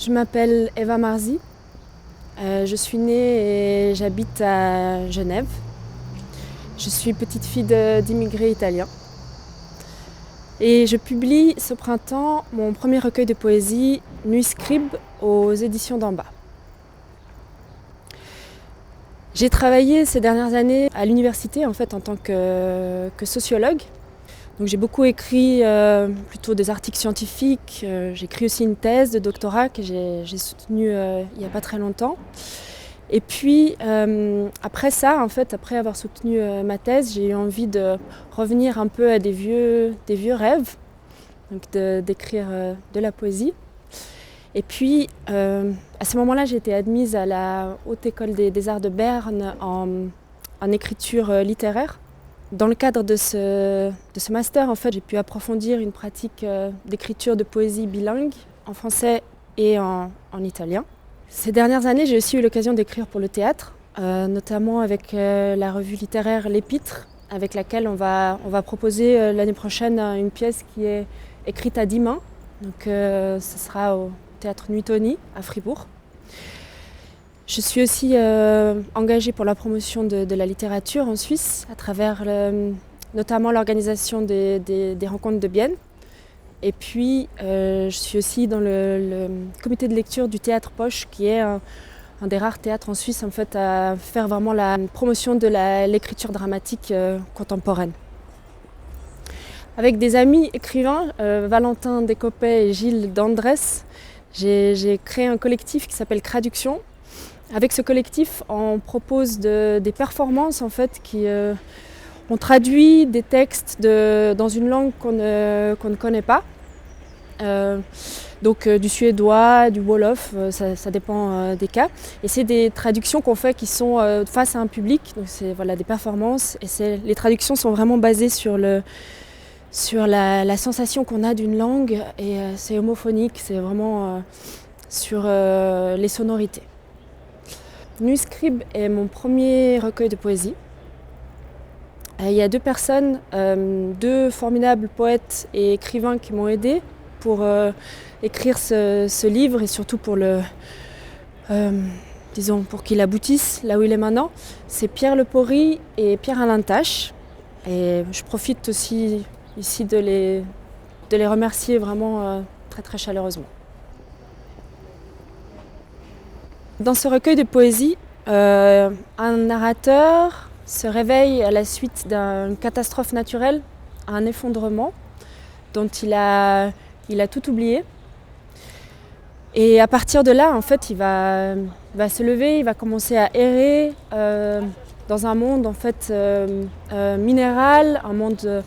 Je m'appelle Eva Marzi. Je suis née et j'habite à Genève. Je suis petite fille d'immigrés italiens. Et je publie ce printemps mon premier recueil de poésie, Nuit Scribe, aux éditions d'en bas. J'ai travaillé ces dernières années à l'université en tant que sociologue. Donc j'ai beaucoup écrit plutôt des articles scientifiques. J'ai écrit aussi une thèse de doctorat que j'ai soutenue il n'y a pas très longtemps. Et puis après ça, après avoir soutenu ma thèse, j'ai eu envie de revenir un peu à des vieux rêves, donc d'écrire de la poésie. Et puis à ce moment-là, j'ai été admise à la Haute École des Arts de Berne en écriture littéraire. Dans le cadre de ce master, j'ai pu approfondir une pratique d'écriture de poésie bilingue, en français et en italien. Ces dernières années, j'ai aussi eu l'occasion d'écrire pour le théâtre, notamment avec la revue littéraire L'Épître, avec laquelle on va proposer l'année prochaine une pièce qui est écrite à 10 mains. Donc ce sera au théâtre Nuitoni à Fribourg. Je suis aussi engagée pour la promotion de la littérature en Suisse, à travers notamment l'organisation des rencontres de Bienne. Et puis, je suis aussi dans le comité de lecture du Théâtre Poche, qui est un des rares théâtres en Suisse à faire vraiment la promotion de l'écriture dramatique contemporaine. Avec des amis écrivains, Valentin Descoppet et Gilles Dandrès, j'ai créé un collectif qui s'appelle Traduction. Avec ce collectif, on propose des performances qui on traduit des textes dans une langue qu'on ne connaît pas. Donc du suédois, du wolof, ça dépend des cas. Et c'est des traductions qu'on fait qui sont face à un public. Donc c'est des performances. Et les traductions sont vraiment basées sur la sensation qu'on a d'une langue. Et c'est homophonique, c'est vraiment sur les sonorités. Nuit Scribe est mon premier recueil de poésie. Il y a deux personnes, deux formidables poètes et écrivains qui m'ont aidée pour écrire ce livre et surtout pour pour qu'il aboutisse là où il est maintenant. C'est Pierre Lepori et Pierre-Alain Tache. Et je profite aussi ici de les remercier vraiment très très chaleureusement. Dans ce recueil de poésie, un narrateur se réveille à la suite d'une catastrophe naturelle, un effondrement dont il a tout oublié. Et à partir de là, il va se lever, il va commencer à errer dans un monde minéral, un monde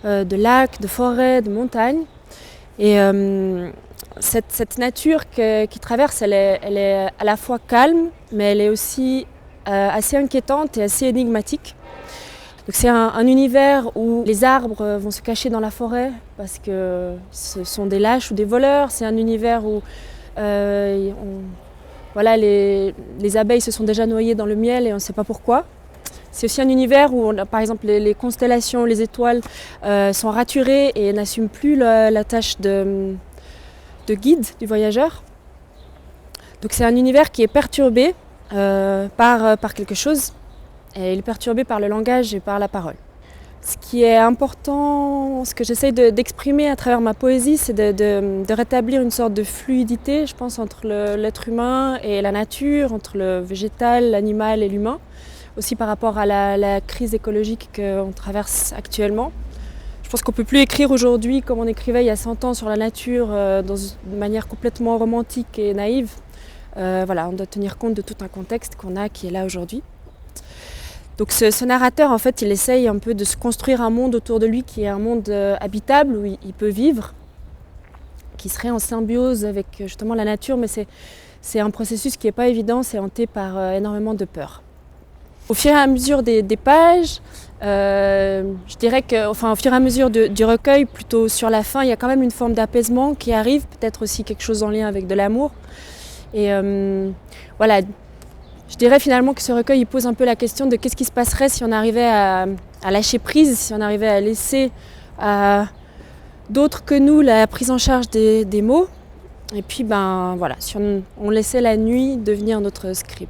de lacs, de forêts, de montagnes. Et cette nature qu'il traverse, elle est à la fois calme, mais elle est aussi assez inquiétante et assez énigmatique. Donc c'est un univers où les arbres vont se cacher dans la forêt parce que ce sont des lâches ou des voleurs. C'est un univers où les abeilles se sont déjà noyées dans le miel et on ne sait pas pourquoi. C'est aussi un univers où, par exemple, les constellations, les étoiles sont raturées et n'assument plus la tâche de guide du voyageur. Donc c'est un univers qui est perturbé par quelque chose. Et il est perturbé par le langage et par la parole. Ce qui est important, ce que j'essaye d'exprimer à travers ma poésie, c'est de rétablir une sorte de fluidité, je pense, entre l'être humain et la nature, entre le végétal, l'animal et l'humain. Aussi par rapport à la crise écologique qu'on traverse actuellement. Je pense qu'on ne peut plus écrire aujourd'hui comme on écrivait il y a 100 ans sur la nature de manière complètement romantique et naïve. On doit tenir compte de tout un contexte qui est là aujourd'hui. Donc ce narrateur, il essaye un peu de se construire un monde autour de lui qui est un monde habitable, où il peut vivre, qui serait en symbiose avec justement la nature, mais c'est un processus qui n'est pas évident, c'est hanté par énormément de peur. Au fur et à mesure des pages, je dirais au fur et à mesure du recueil, plutôt sur la fin, il y a quand même une forme d'apaisement qui arrive, peut-être aussi quelque chose en lien avec de l'amour. Et je dirais finalement que ce recueil il pose un peu la question de qu'est-ce qui se passerait si on arrivait à lâcher prise, si on arrivait à laisser à d'autres que nous la prise en charge des mots, Et puis voilà, on laissait la nuit devenir notre scribe.